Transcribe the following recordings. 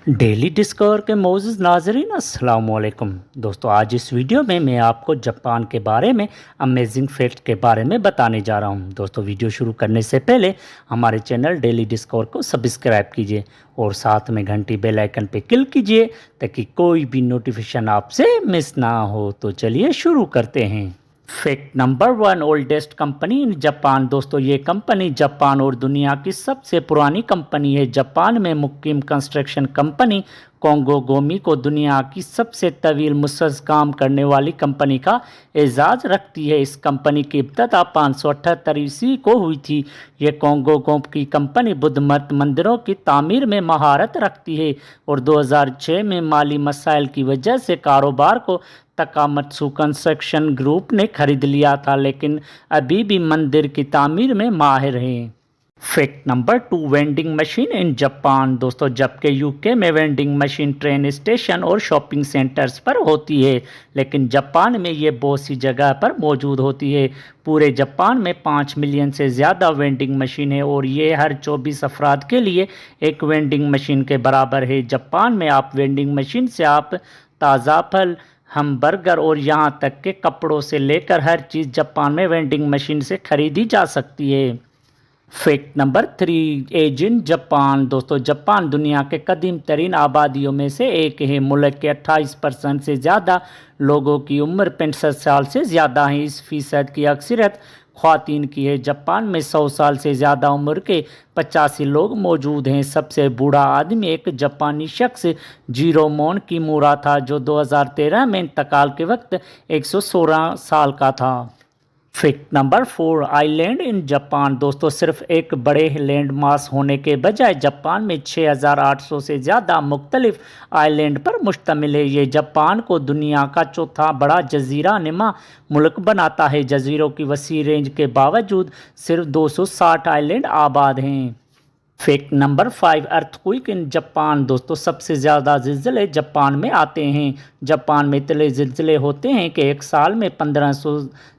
Daily discover के मोअज़्ज़ज़ नाज़रीन अस्सलाम वालेकुम दोस्तों। आज इस वीडियो में मैं आपको जापान के बारे में अमेजिंग फैक्ट के बारे में बताने जा रहा हूं। दोस्तों वीडियो शुरू करने से पहले हमारे चैनल डेली डिस्कवर को सब्सक्राइब कीजिए और साथ में घंटी बेल आइकन पे क्लिक कीजिए ताकि कोई भी नोटिफिकेशन आपसे मिस ना हो। तो चलिए शुरू करते हैं। फैक्ट नंबर 1, ओल्डेस्ट कंपनी इन जापान। दोस्तों ये कंपनी जापान और दुनिया की सबसे पुरानी कंपनी है। जापान में मुकीम कंस्ट्रक्शन कंपनी कोंगो गोमी को दुनिया की सबसे तवील मुसलसल काम करने वाली कंपनी का एजाज़ रखती है। इस कंपनी की इब्तदा 578 ईस्वी को हुई थी। ये कोंगो गोम की कंपनी बुद्ध मत मंदिरों की तामीर में महारत रखती है और 2006 में माली मसाइल की वजह से कारोबार को तकामत्सु कंस्ट्रक्शन ग्रुप ने खरीद लिया था, लेकिन अभी भी मंदिर की तामीर में माहिर हैं। फैक्ट नंबर 2, वेंडिंग मशीन इन जापान। दोस्तों जबकि यूके में वेंडिंग मशीन ट्रेन स्टेशन और शॉपिंग सेंटर्स पर होती है, लेकिन जापान में ये बहुत सी जगह पर मौजूद होती है। पूरे जापान में 5 मिलियन से ज़्यादा वेंडिंग मशीन है और ये हर 24 अफराद के लिए एक वेंडिंग मशीन के बराबर है। जापान में आप वेंडिंग मशीन से आप ताज़ा फल, हम बर्गर और यहाँ तक के कपड़ों से लेकर हर चीज़ जापान में वेंडिंग मशीन से खरीदी जा सकती है। Fact number 3, age in Japan. दोस्तों जापान दुनिया के कदीम तरीन आबादियों में से एक है। मुल्क के 28% से ज़्यादा लोगों की उम्र 65 साल से ज़्यादा है। इस फीसद की अक्सरियत ख्वातीन की है। जापान में 100 साल से ज़्यादा उम्र के 85 लोग मौजूद हैं। सबसे बूढ़ा आदमी एक जापानी शख्स जीरोमोन किमुरा था, जो 2013 में इंतकाल के वक्त 116 साल का था। Fact number 4, island in Japan. दोस्तों सिर्फ एक बड़े लैंड मास होने के बजाय जापान में 6800 से ज़्यादा मुख्तलिफ आइलैंड पर मुश्तमिल है। ये जापान को दुनिया का चौथा बड़ा जजीरा नुमा मुल्क बनाता है। जजीरों की वसी रेंज के बावजूद सिर्फ 260 आइलैंड आबाद हैं। फैक्ट नंबर 5, अर्थक्वेक इन जापान। दोस्तों सबसे ज़्यादा ज़िलज़ले जापान में आते हैं। जापान में इतने ज़िलज़ले होते हैं कि एक साल में 1500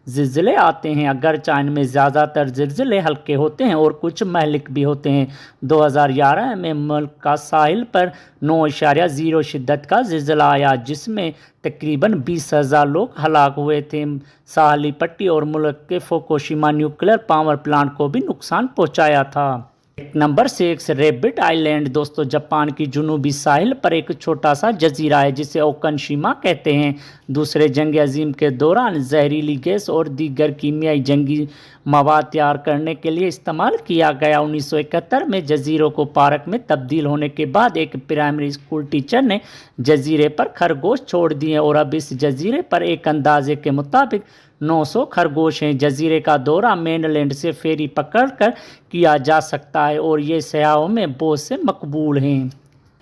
ज़िलज़ले आते हैं। अगरचे इनमें ज़्यादातर ज़िलज़ले हल्के होते हैं और कुछ महलिक भी होते हैं। 2011 में मुल्क का साहिल पर 9.0 शिद्दत का ज़िलज़ला आया, जिसमें तकरीबन 20,000 लोग हलाक हुए थे। साहली पट्टी और मुल्क के फुकुशिमा न्यूक्लियर पावर प्लांट को भी नुकसान पहुँचाया था। Number 6, rabbit island. दोस्तों जापान की जुनूबी साहिल पर एक छोटा सा जजीरा है जिसे ओकनशिमा कहते हैं। दूसरे जंग अजीम के दौरान जहरीली गैस और दीगर कीमियाई जंगी मवाद तैयार करने के लिए इस्तेमाल किया गया। 1971 में जजीरों को पार्क में तब्दील होने के बाद एक प्राइमरी स्कूल टीचर ने जजीरे पर खरगोश छोड़ दिए और अब इस जजीरे पर एक अंदाजे के मुताबिक 900 खरगोश हैं। जजीरे का दौरा मेनलैंड से फेरी पकड़कर किया जा सकता है और ये सयाहों में बहुत से मकबूल हैं।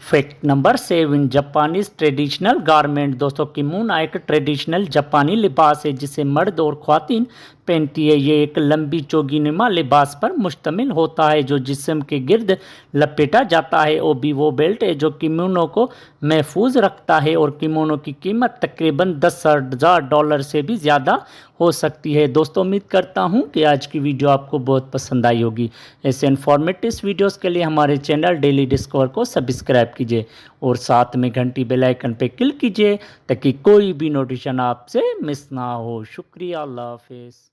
Fact number 7, Japanese traditional garment. दोस्तों किमोनो एक ट्रेडिशनल जापानी लिबास है जिसे मर्द और ख्वातीन पहनती है। ये एक लंबी चोगीनुमा लिबास पर मुश्तमिल होता है जो जिस्म के गिर्द लपेटा जाता है। ओबी वो बेल्ट है जो किमोनो को महफूज रखता है और किमोनो की कीमत तकरीबन $10,000 से भी ज़्यादा हो सकती है। दोस्तों उम्मीद करता हूँ कि आज की वीडियो आपको बहुत पसंद आई होगी। ऐसे इन्फॉर्मेटिव वीडियोस के लिए हमारे चैनल डेली डिस्कवर को सब्सक्राइब कीजिए और साथ में घंटी बेल आइकन पर क्लिक कीजिए ताकि कोई भी नोटिफिकेशन आपसे मिस ना हो। शुक्रिया, अल्लाह हाफिज़।